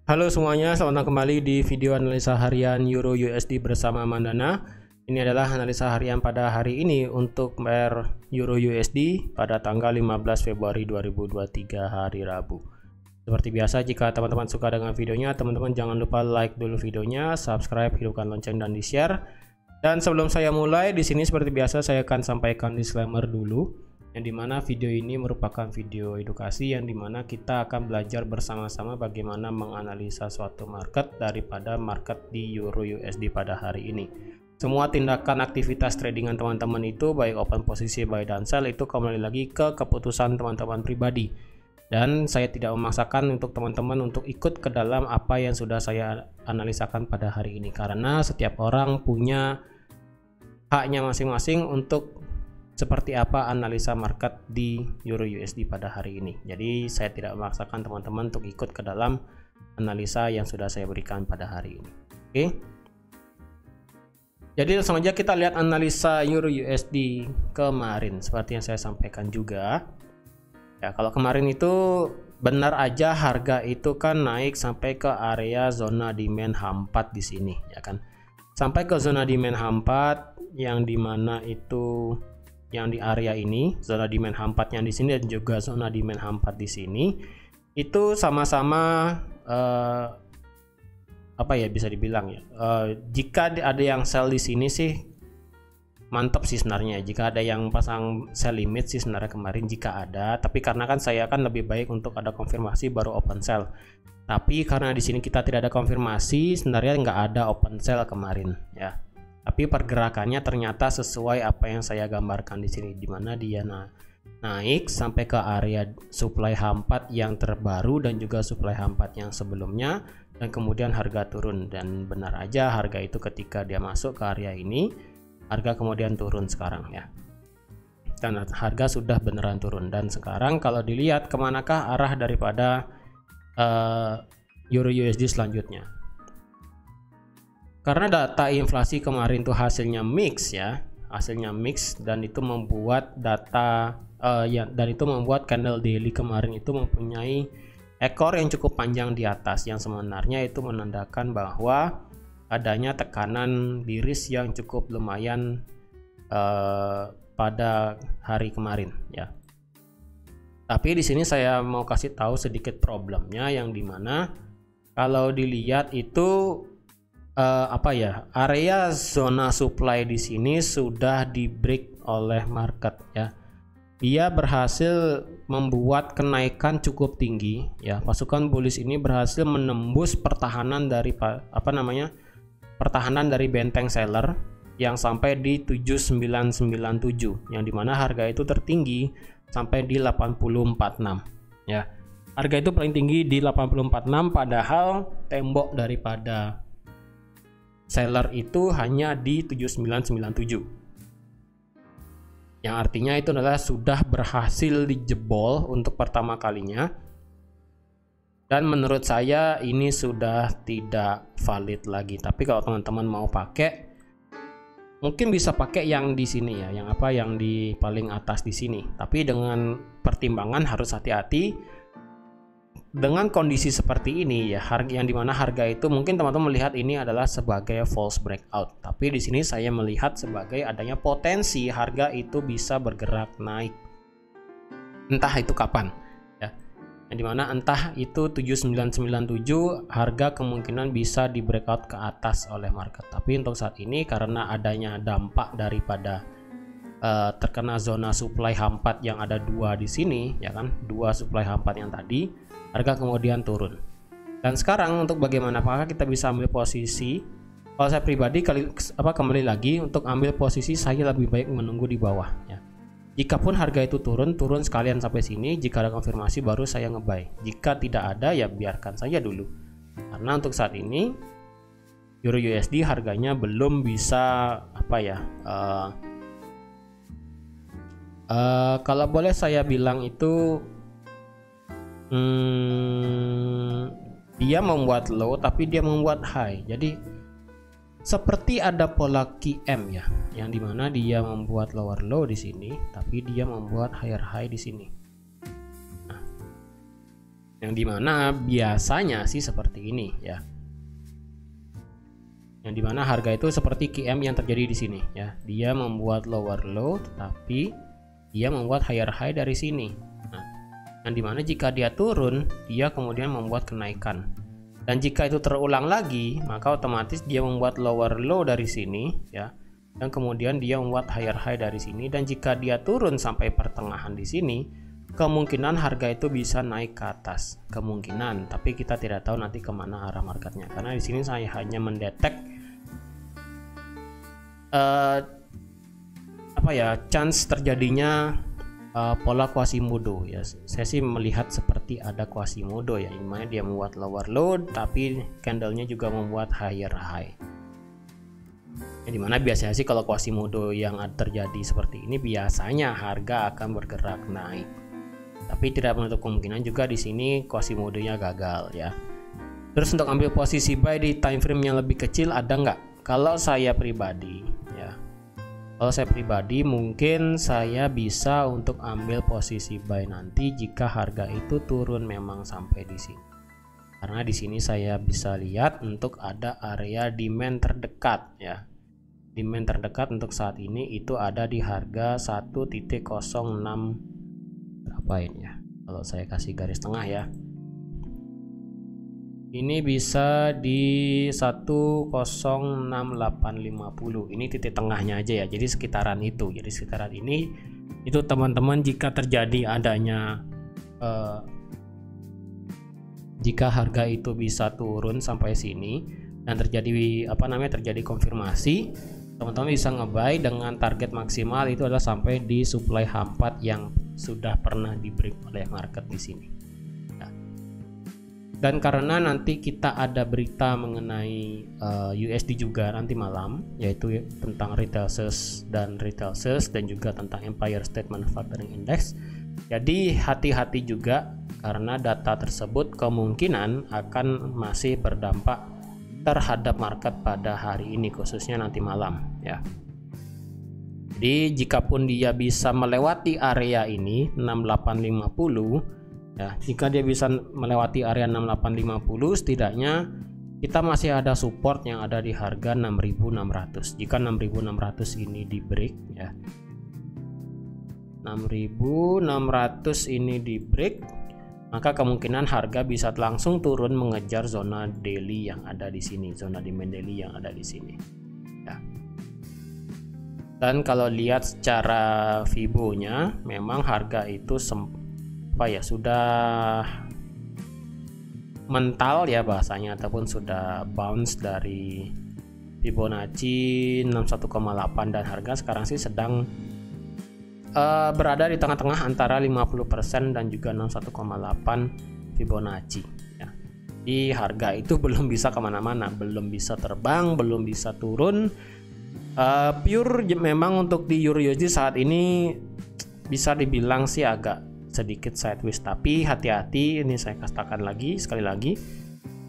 Halo semuanya, selamat datang kembali di video analisa harian Euro USD bersama Mandana. Ini adalah analisa harian pada hari ini untuk pair Euro USD pada tanggal 15 Februari 2023 hari Rabu. Seperti biasa, jika teman-teman suka dengan videonya, teman-teman jangan lupa like dulu videonya, subscribe, hidupkan lonceng dan di-share. Dan sebelum saya mulai, di sini seperti biasa saya akan sampaikan disclaimer dulu, yang dimana video ini merupakan video edukasi yang dimana kita akan belajar bersama-sama bagaimana menganalisa suatu market daripada market di Euro USD pada hari ini. Semua tindakan aktivitas tradingan teman-teman itu, baik open posisi, buy dan sell, itu kembali lagi ke keputusan teman-teman pribadi, dan saya tidak memaksakan untuk teman-teman untuk ikut ke dalam apa yang sudah saya analisakan pada hari ini, karena setiap orang punya haknya masing-masing untuk seperti apa analisa market di Euro USD pada hari ini. Jadi saya tidak memaksakan teman-teman untuk ikut ke dalam analisa yang sudah saya berikan pada hari ini. Oke. Jadi langsung aja kita lihat analisa Euro USD kemarin. Seperti yang saya sampaikan juga. Ya, kalau kemarin itu benar aja harga itu kan naik sampai ke area zona demand H4 di sini, ya kan. Sampai ke zona demand H4 yang dimana itu yang di area ini, zona demand H4 yang di sini dan juga zona demand H4 di sini itu sama-sama apa ya, bisa dibilang ya, jika ada yang sell di sini sih mantap sih sebenarnya. Jika ada yang pasang sell limit sih sebenarnya kemarin, jika ada, tapi karena kan saya kan lebih baik untuk ada konfirmasi baru open sell. Tapi karena di sini kita tidak ada konfirmasi, sebenarnya nggak ada open sell kemarin ya. Tapi pergerakannya ternyata sesuai apa yang saya gambarkan di sini, di mana dia naik sampai ke area supply H4 yang terbaru dan juga supply H4 yang sebelumnya, dan kemudian harga turun. Dan benar aja harga itu ketika dia masuk ke area ini, harga kemudian turun sekarang ya. Dan harga sudah beneran turun. Dan sekarang kalau dilihat kemanakah arah daripada Euro USD selanjutnya. Karena data inflasi kemarin tuh hasilnya mix ya, hasilnya mix, dan itu membuat dan itu membuat candle daily kemarin itu mempunyai ekor yang cukup panjang di atas, yang sebenarnya itu menandakan bahwa adanya tekanan bearish yang cukup lumayan pada hari kemarin ya. Tapi di sini saya mau kasih tahu sedikit problemnya, yang dimana kalau dilihat itu area zona supply di sini sudah di break oleh market ya. Dia berhasil membuat kenaikan cukup tinggi ya. Pasukan bullish ini berhasil menembus pertahanan dari pertahanan dari benteng seller yang sampai di 7997, yang dimana harga itu tertinggi sampai di 8046 ya. Harga itu paling tinggi di 8046, padahal tembok daripada seller itu hanya di 7997, yang artinya itu adalah sudah berhasil dijebol untuk pertama kalinya. Dan menurut saya ini sudah tidak valid lagi. Tapi kalau teman-teman mau pakai, mungkin bisa pakai yang di sini ya, yang di paling atas di sini. Tapi dengan pertimbangan harus hati-hati. Dengan kondisi seperti ini ya, harga yang dimana harga itu mungkin teman-teman melihat ini adalah sebagai false breakout, tapi di sini saya melihat sebagai adanya potensi harga itu bisa bergerak naik, entah itu kapan ya, yang dimana entah itu 7997 harga kemungkinan bisa di breakout ke atas oleh market. Tapi untuk saat ini karena adanya dampak daripada terkena zona supply H4 yang ada dua di sini ya kan, dua supply H4 yang tadi, harga kemudian turun. Dan sekarang untuk bagaimana apakah kita bisa ambil posisi, kalau saya pribadi kembali lagi untuk ambil posisi saya lebih baik menunggu di bawah ya. Jikapun harga itu turun sekalian sampai sini, jika ada konfirmasi baru saya ngebuy. Jika tidak ada ya biarkan saja dulu. Karena untuk saat ini Euro USD harganya belum bisa kalau boleh saya bilang itu dia membuat low tapi dia membuat high. Jadi seperti ada pola QM ya, yang dimana dia membuat lower low di sini tapi dia membuat higher high di sini. Nah, yang dimana biasanya sih seperti ini ya, yang dimana harga itu seperti QM yang terjadi di sini ya, dia membuat lower low tetapi dia membuat higher high dari sini. Nah, yang dimana jika dia turun dia kemudian membuat kenaikan, dan jika itu terulang lagi maka otomatis dia membuat lower low dari sini ya, dan kemudian dia membuat higher high dari sini, dan jika dia turun sampai pertengahan di sini kemungkinan harga itu bisa naik ke atas, kemungkinan, tapi kita tidak tahu nanti kemana arah marketnya, karena di sini saya hanya mendetek chance terjadinya pola Quasimodo ya. Saya sih melihat seperti ada Quasimodo ya, dimana dia membuat lower low tapi candlenya juga membuat higher high. Dimana biasanya sih kalau Quasimodo yang terjadi seperti ini biasanya harga akan bergerak naik, tapi tidak menutup kemungkinan juga di sini Quasimodonya gagal ya. Terus untuk ambil posisi buy di time frame yang lebih kecil ada nggak? Kalau saya pribadi ya, kalau saya pribadi mungkin saya bisa untuk ambil posisi buy nanti jika harga itu turun memang sampai di sini. Karena di sini saya bisa lihat untuk ada area demand terdekat ya. Demand terdekat untuk saat ini itu ada di harga 1.06 berapa ini ya? Kalau saya kasih garis tengah ya. Ini bisa di 1.0850. Ini titik tengahnya aja ya. Jadi sekitaran itu. Jadi sekitaran ini itu teman-teman, jika terjadi adanya jika harga itu bisa turun sampai sini dan terjadi terjadi konfirmasi, teman-teman bisa ngebuy dengan target maksimal itu adalah sampai di supply H4 yang sudah pernah di break oleh market di sini. Dan karena nanti kita ada berita mengenai USD juga nanti malam, yaitu tentang retail sales dan juga tentang Empire State Manufacturing Index. Jadi hati-hati juga karena data tersebut kemungkinan akan masih berdampak terhadap market pada hari ini, khususnya nanti malam ya. Jadi jikapun dia bisa melewati area ini 6850 ya, jika dia bisa melewati area 6850 setidaknya kita masih ada support yang ada di harga 6600. Jika 6600 ini di break ya, 6600 ini di break, maka kemungkinan harga bisa langsung turun mengejar zona daily yang ada di sini, zona demand daily yang ada di sini ya. Dan kalau lihat secara Fibo-nya memang harga itu sudah mental ya bahasanya, ataupun sudah bounce dari Fibonacci 61,8 dan harga sekarang sih sedang berada di tengah-tengah antara 50% dan juga 61,8 Fibonacci ya. Di harga itu belum bisa kemana-mana, belum bisa terbang, belum bisa turun. Pure memang untuk di Euro USD saat ini bisa dibilang sih agak sedikit sideways, tapi hati-hati, ini saya katakan lagi sekali lagi,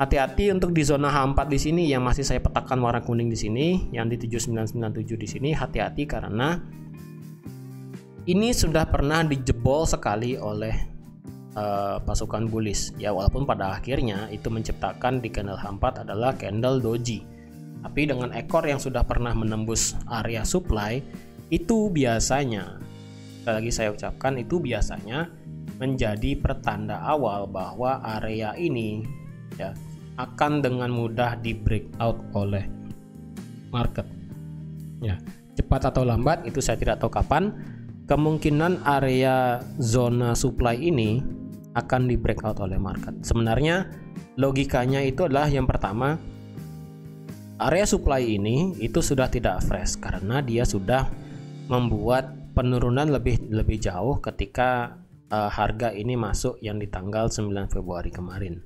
hati-hati untuk di zona H4 di sini yang masih saya petakan warna kuning di sini, yang di 7997 di sini, hati-hati karena ini sudah pernah dijebol sekali oleh pasukan bullish ya, walaupun pada akhirnya itu menciptakan di candle H4 adalah candle doji, tapi dengan ekor yang sudah pernah menembus area supply itu biasanya, sekali lagi saya ucapkan, itu biasanya menjadi pertanda awal bahwa area ini ya akan dengan mudah di breakout oleh market ya, cepat atau lambat itu saya tidak tahu kapan. Kemungkinan area zona supply ini akan di breakout oleh market. Sebenarnya logikanya itu adalah yang pertama, area supply ini itu sudah tidak fresh karena dia sudah membuat penurunan lebih jauh ketika harga ini masuk yang di tanggal 9 Februari kemarin.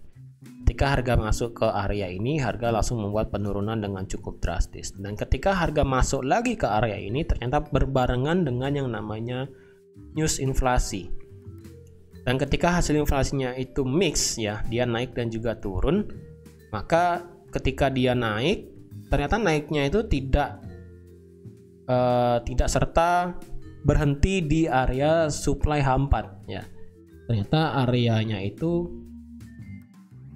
Ketika harga masuk ke area ini, harga langsung membuat penurunan dengan cukup drastis. Dan ketika harga masuk lagi ke area ini, ternyata berbarengan dengan yang namanya news inflasi. Dan ketika hasil inflasinya itu mix ya, dia naik dan juga turun, maka ketika dia naik, ternyata naiknya itu tidak serta berhenti di area supply H4 ya. Ternyata areanya itu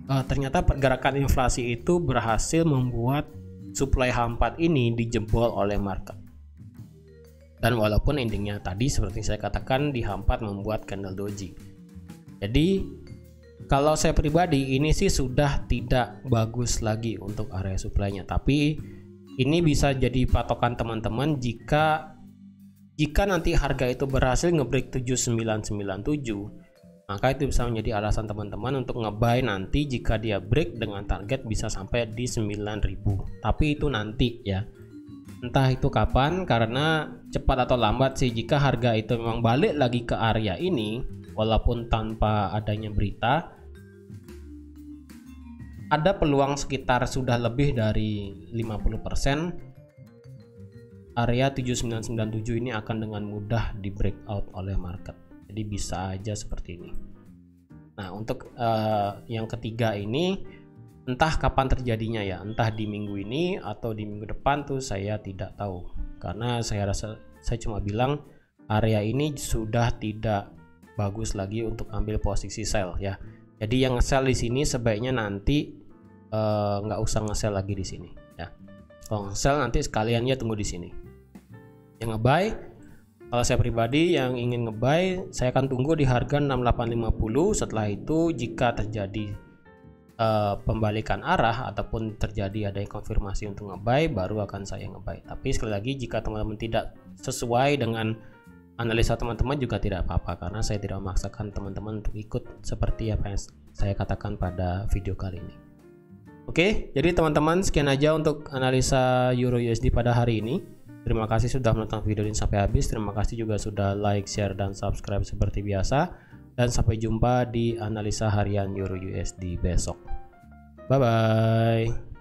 ternyata pergerakan inflasi itu berhasil membuat supply H4 ini dijebol oleh market. Dan walaupun endingnya tadi seperti saya katakan di H4 membuat candle doji. Jadi kalau saya pribadi ini sih sudah tidak bagus lagi untuk area supply-nya. Tapi ini bisa jadi patokan teman-teman jika nanti harga itu berhasil ngebreak 7997, maka itu bisa menjadi alasan teman-teman untuk ngebuy nanti jika dia break dengan target bisa sampai di 9000. Tapi itu nanti ya. Entah itu kapan, karena cepat atau lambat sih jika harga itu memang balik lagi ke area ini walaupun tanpa adanya berita, ada peluang sekitar sudah lebih dari 50% area 7997 ini akan dengan mudah di breakout oleh market. Jadi bisa aja seperti ini. Nah, untuk yang ketiga ini entah kapan terjadinya ya, entah di minggu ini atau di minggu depan tuh saya tidak tahu. Karena saya cuma bilang area ini sudah tidak bagus lagi untuk ambil posisi sell ya. Jadi yang nge-sell di sini sebaiknya nanti nggak usah nge-sell lagi di sini ya. Kalau nge-sell nanti sekalian ya tunggu di sini. Yang nge-buy, kalau saya pribadi yang ingin nge-buy, saya akan tunggu di harga 6850. Setelah itu jika terjadi pembalikan arah ataupun terjadi ada konfirmasi untuk ngebuy, baru akan saya ngebuy. Tapi sekali lagi jika teman-teman tidak sesuai dengan analisa teman-teman juga tidak apa-apa, karena saya tidak memaksakan teman-teman untuk ikut seperti apa yang saya katakan pada video kali ini. Oke, jadi teman-teman sekian aja untuk analisa Euro USD pada hari ini. Terima kasih sudah menonton video ini sampai habis. Terima kasih juga sudah like, share, dan subscribe seperti biasa. Dan sampai jumpa di analisa harian Euro USD besok. Bye bye.